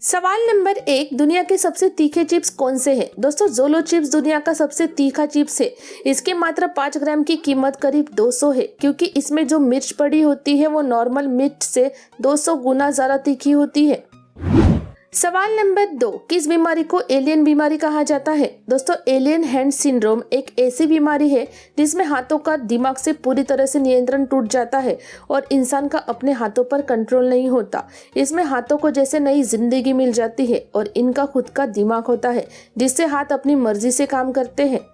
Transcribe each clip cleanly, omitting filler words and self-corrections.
सवाल नंबर 1, दुनिया के सबसे तीखे चिप्स कौन से हैं? दोस्तों, जोलो चिप्स दुनिया का सबसे तीखा चिप्स है। इसके मात्र 5 ग्राम की कीमत करीब 200 है, क्योंकि इसमें जो मिर्च पड़ी होती है वो नॉर्मल मिर्च से 200 गुना ज्यादा तीखी होती है। सवाल नंबर 2, किस बीमारी को एलियन बीमारी कहा जाता है? दोस्तों, एलियन हैंड सिंड्रोम एक ऐसी बीमारी है जिसमें हाथों का दिमाग से पूरी तरह से नियंत्रण टूट जाता है और इंसान का अपने हाथों पर कंट्रोल नहीं होता। इसमें हाथों को जैसे नई जिंदगी मिल जाती है और इनका खुद का दिमाग होता है, जिससे हाथ अपनी मर्जी से काम करते हैं।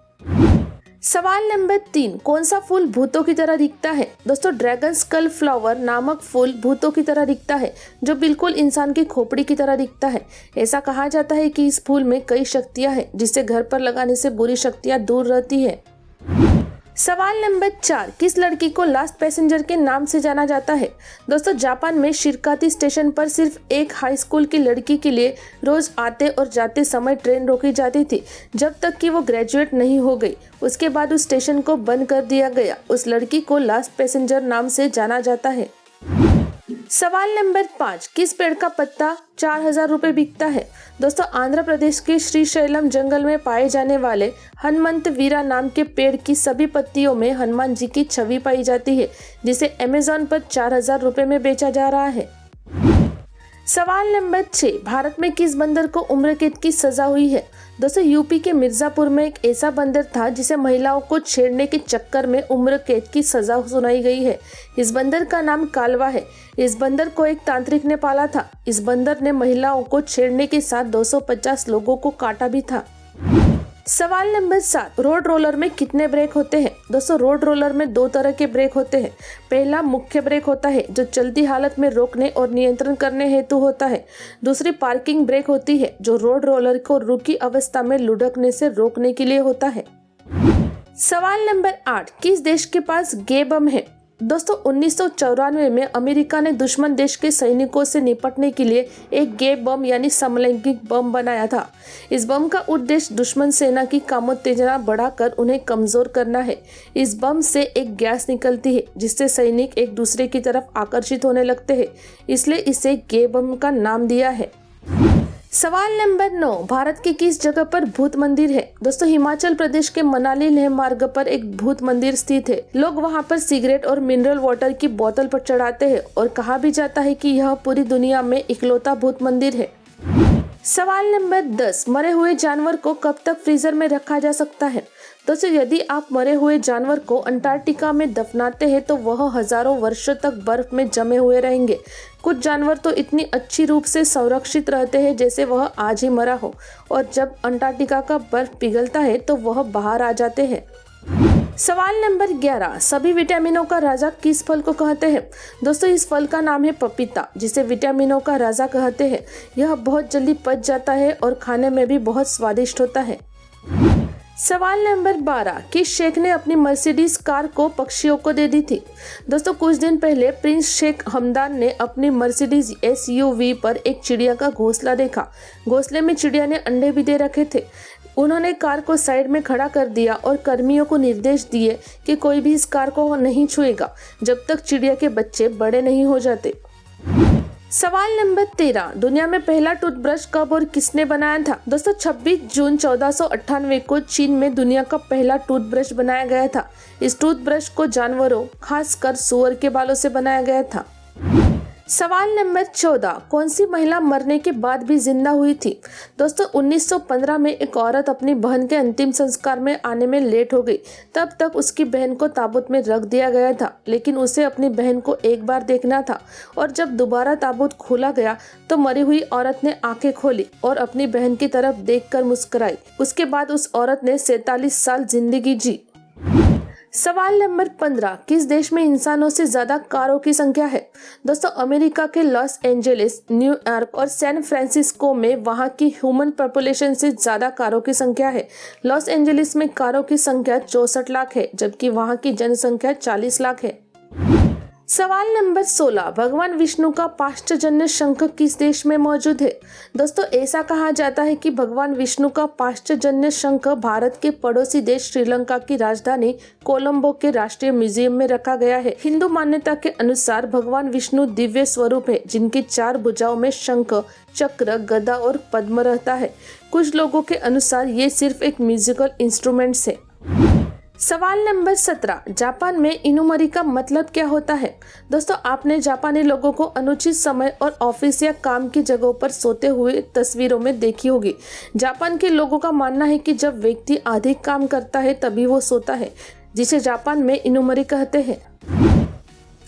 सवाल नंबर 3, कौन सा फूल भूतों की तरह दिखता है? दोस्तों, ड्रैगन स्कल फ्लावर नामक फूल भूतों की तरह दिखता है, जो बिल्कुल इंसान की खोपड़ी की तरह दिखता है। ऐसा कहा जाता है कि इस फूल में कई शक्तियां हैं, जिसे घर पर लगाने से बुरी शक्तियां दूर रहती है। सवाल नंबर 4, किस लड़की को लास्ट पैसेंजर के नाम से जाना जाता है? दोस्तों, जापान में शिरकाती स्टेशन पर सिर्फ एक हाई स्कूल की लड़की के लिए रोज आते और जाते समय ट्रेन रोकी जाती थी, जब तक कि वो ग्रेजुएट नहीं हो गई। उसके बाद उस स्टेशन को बंद कर दिया गया। उस लड़की को लास्ट पैसेंजर नाम से जाना जाता है। सवाल नंबर 5, किस पेड़ का पत्ता 4000 रुपए बिकता है? दोस्तों, आंध्र प्रदेश के श्रीशैलम जंगल में पाए जाने वाले हनुमंत वीरा नाम के पेड़ की सभी पत्तियों में हनुमान जी की छवि पाई जाती है, जिसे अमेज़न पर 4000 रुपए में बेचा जा रहा है। सवाल नंबर 6, भारत में किस बंदर को उम्र कैद की सजा हुई है? दोस्तों, यूपी के मिर्जापुर में एक ऐसा बंदर था जिसे महिलाओं को छेड़ने के चक्कर में उम्र कैद की सजा सुनाई गई है। इस बंदर का नाम कालवा है। इस बंदर को एक तांत्रिक ने पाला था। इस बंदर ने महिलाओं को छेड़ने के साथ 250 लोगों को काटा भी था। सवाल नंबर 7, रोड रोलर में कितने ब्रेक होते हैं? दोस्तों, रोड रोलर में 2 तरह के ब्रेक होते हैं। पहला मुख्य ब्रेक होता है, जो चलती हालत में रोकने और नियंत्रण करने हेतु होता है। दूसरी पार्किंग ब्रेक होती है, जो रोड रोलर को रुकी अवस्था में लुढ़कने से रोकने के लिए होता है। सवाल नंबर 8, किस देश के पास गे बम है? दोस्तों, 1994 में अमेरिका ने दुश्मन देश के सैनिकों से निपटने के लिए एक गे बम यानी समलैंगिक बम बनाया था। इस बम का उद्देश्य दुश्मन सेना की कामोत्तेजना बढ़ाकर उन्हें कमजोर करना है। इस बम से एक गैस निकलती है, जिससे सैनिक एक दूसरे की तरफ आकर्षित होने लगते हैं, इसलिए इसे गे बम का नाम दिया है। सवाल नंबर 9, भारत के किस जगह पर भूत मंदिर है? दोस्तों, हिमाचल प्रदेश के मनाली लेह मार्ग पर एक भूत मंदिर स्थित है। लोग वहां पर सिगरेट और मिनरल वाटर की बोतल पर चढ़ाते हैं और कहा भी जाता है कि यह पूरी दुनिया में इकलौता भूत मंदिर है। सवाल नंबर 10, मरे हुए जानवर को कब तक फ्रीजर में रखा जा सकता है? दोस्तों, यदि आप मरे हुए जानवर को अंटार्कटिका में दफनाते हैं तो वह हजारों वर्षों तक बर्फ में जमे हुए रहेंगे। कुछ जानवर तो इतनी अच्छी रूप से संरक्षित रहते हैं जैसे वह आज ही मरा हो, और जब अंटार्कटिका का बर्फ पिघलता है तो वह बाहर आ जाते हैं। सवाल नंबर 11, सभी विटामिनों का राजा किस फल को कहते हैं? दोस्तों, इस फल का नाम है पपीता, जिसे विटामिनों का राजा कहते हैं। यह बहुत जल्दी पच जाता है और खाने में भी बहुत स्वादिष्ट होता है। सवाल नंबर 12, किस शेख ने अपनी मर्सिडीज कार को पक्षियों को दे दी थी? दोस्तों, कुछ दिन पहले प्रिंस शेख हमदान ने अपनी मर्सिडीज SUV पर एक चिड़िया का घोंसला देखा। घोंसले में चिड़िया ने अंडे भी दे रखे थे। उन्होंने कार को साइड में खड़ा कर दिया और कर्मियों को निर्देश दिए कि कोई भी इस कार को नहीं छुएगा जब तक चिड़िया के बच्चे बड़े नहीं हो जाते। सवाल नंबर 13, दुनिया में पहला टूथब्रश कब और किसने बनाया था? दोस्तों, 26 जून 1498 को चीन में दुनिया का पहला टूथब्रश बनाया गया था। इस टूथब्रश को जानवरों, खासकर सुअर के बालों से बनाया गया था। सवाल नंबर 14, कौन सी महिला मरने के बाद भी जिंदा हुई थी? दोस्तों, 1915 में एक औरत अपनी बहन के अंतिम संस्कार में आने में लेट हो गई। तब तक उसकी बहन को ताबूत में रख दिया गया था, लेकिन उसे अपनी बहन को एक बार देखना था, और जब दोबारा ताबूत खोला गया तो मरी हुई औरत ने आंखें खोली और अपनी बहन की तरफ देखकर मुस्कुराई। उसके बाद उस औरत ने 47 साल जिंदगी जी। सवाल नंबर 15, किस देश में इंसानों से ज्यादा कारों की संख्या है? दोस्तों, अमेरिका के लॉस एंजलिस, न्यूयॉर्क और सैन फ्रांसिस्को में वहां की ह्यूमन पॉपुलेशन से ज्यादा कारों की संख्या है। लॉस एंजलिस में कारों की संख्या 64 लाख है, जबकि वहां की जनसंख्या 40 लाख है। सवाल नंबर 16, भगवान विष्णु का पांचजन्य शंख किस देश में मौजूद है? दोस्तों ऐसा कहा जाता है कि भगवान विष्णु का पांचजन्य शंख भारत के पड़ोसी देश श्रीलंका की राजधानी कोलंबो के राष्ट्रीय म्यूजियम में रखा गया है। हिंदू मान्यता के अनुसार भगवान विष्णु दिव्य स्वरूप है जिनकी 4 भुजाओं में शंख, चक्र, गदा और पद्म रहता है। कुछ लोगों के अनुसार ये सिर्फ एक म्यूजिकल इंस्ट्रूमेंट्स है। सवाल नंबर 17, जापान में इनुमरी का मतलब क्या होता है? दोस्तों आपने जापानी लोगों को अनुचित समय और ऑफिस या काम की जगहों पर सोते हुए तस्वीरों में देखी होगी। जापान के लोगों का मानना है कि जब व्यक्ति अधिक काम करता है तभी वो सोता है, जिसे जापान में इनुमरी कहते हैं।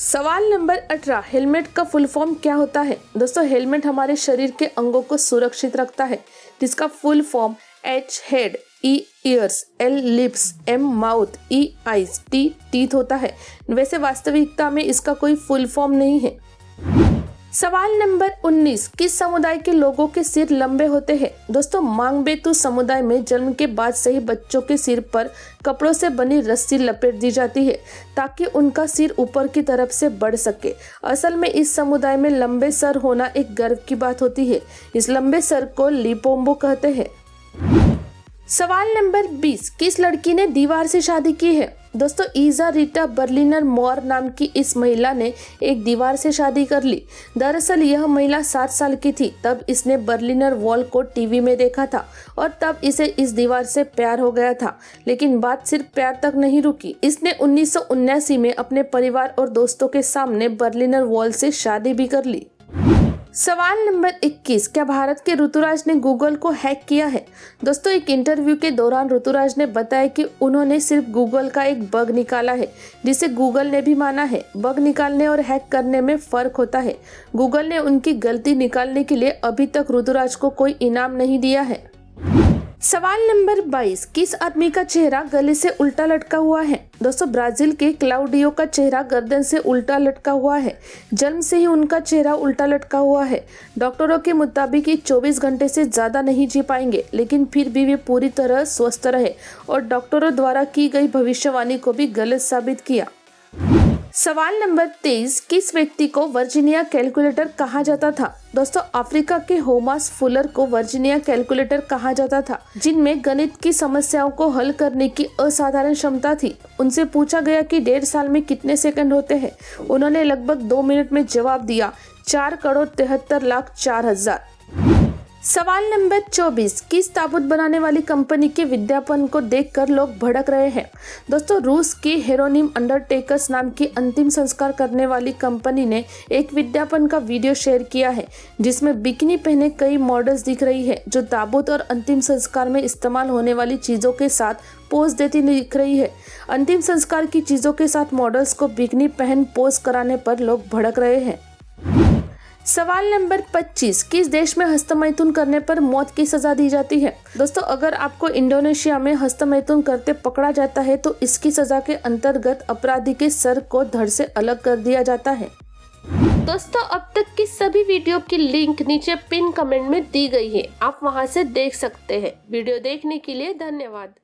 सवाल नंबर 18, हेलमेट का फुल फॉर्म क्या होता है? दोस्तों हेलमेट हमारे शरीर के अंगों को सुरक्षित रखता है, जिसका full form H head, E years, L lips, M mouth, E eyes, T teeth होता है। वैसे वास्तविकता में इसका कोई फुल फॉर्म नहीं है। सवाल नंबर 19, किस समुदाय के लोगों के सिर लंबे होते हैं? दोस्तों मांगबेतु समुदाय में जन्म के बाद से ही बच्चों के सिर पर कपड़ों से बनी रस्सी लपेट दी जाती है ताकि उनका सिर ऊपर की तरफ से बढ़ सके। असल में इस समुदाय में लंबे सर होना एक गर्व की बात होती है। इस लंबे सर को लिपोम्बो कहते हैं। सवाल नंबर 20, किस लड़की ने दीवार से शादी की है? दोस्तों ईजा रीटा बर्लिनर मोर नाम की इस महिला ने एक दीवार से शादी कर ली। दरअसल यह महिला 7 साल की थी तब इसने बर्लिनर वॉल को टीवी में देखा था और तब इसे इस दीवार से प्यार हो गया था। लेकिन बात सिर्फ प्यार तक नहीं रुकी, इसने 1979 में अपने परिवार और दोस्तों के सामने बर्लिनर वॉल से शादी भी कर ली। सवाल नंबर 21, क्या भारत के ऋतुराज ने गूगल को हैक किया है? दोस्तों एक इंटरव्यू के दौरान ऋतुराज ने बताया कि उन्होंने सिर्फ गूगल का एक बग निकाला है, जिसे गूगल ने भी माना है। बग निकालने और हैक करने में फर्क होता है। गूगल ने उनकी गलती निकालने के लिए अभी तक ऋतुराज को कोई इनाम नहीं दिया है। सवाल नंबर 22, किस आदमी का चेहरा गले से उल्टा लटका हुआ है? दोस्तों ब्राजील के क्लाउडियो का चेहरा गर्दन से उल्टा लटका हुआ है। जन्म से ही उनका चेहरा उल्टा लटका हुआ है। डॉक्टरों के मुताबिक ये 24 घंटे से ज्यादा नहीं जी पाएंगे, लेकिन फिर भी वे पूरी तरह स्वस्थ रहे और डॉक्टरों द्वारा की गई भविष्यवाणी को भी गलत साबित किया। सवाल नंबर 23, किस व्यक्ति को वर्जीनिया कैलकुलेटर कहा जाता था? दोस्तों अफ्रीका के होमास फुलर को वर्जीनिया कैलकुलेटर कहा जाता था, जिनमें गणित की समस्याओं को हल करने की असाधारण क्षमता थी। उनसे पूछा गया कि 1.5 साल में कितने सेकंड होते हैं। उन्होंने लगभग 2 मिनट में जवाब दिया, 4,73,04,000। सवाल नंबर 24, किस ताबूत बनाने वाली कंपनी के विज्ञापन को देखकर लोग भड़क रहे हैं? दोस्तों रूस की हेरोनिम अंडरटेकर्स नाम की अंतिम संस्कार करने वाली कंपनी ने एक विज्ञापन का वीडियो शेयर किया है, जिसमें बिकिनी पहने कई मॉडल्स दिख रही है जो ताबूत और अंतिम संस्कार में इस्तेमाल होने वाली चीजों के साथ पोज देती दिख रही है। अंतिम संस्कार की चीजों के साथ मॉडल्स को बिकिनी पहन पोज कराने पर लोग भड़क रहे हैं। सवाल नंबर 25, किस देश में हस्तमैथुन करने पर मौत की सजा दी जाती है? दोस्तों अगर आपको इंडोनेशिया में हस्तमैथुन करते पकड़ा जाता है तो इसकी सजा के अंतर्गत अपराधी के सर को धड़ से अलग कर दिया जाता है। दोस्तों अब तक की सभी वीडियो की लिंक नीचे पिन कमेंट में दी गई है, आप वहां से देख सकते हैं। वीडियो देखने के लिए धन्यवाद।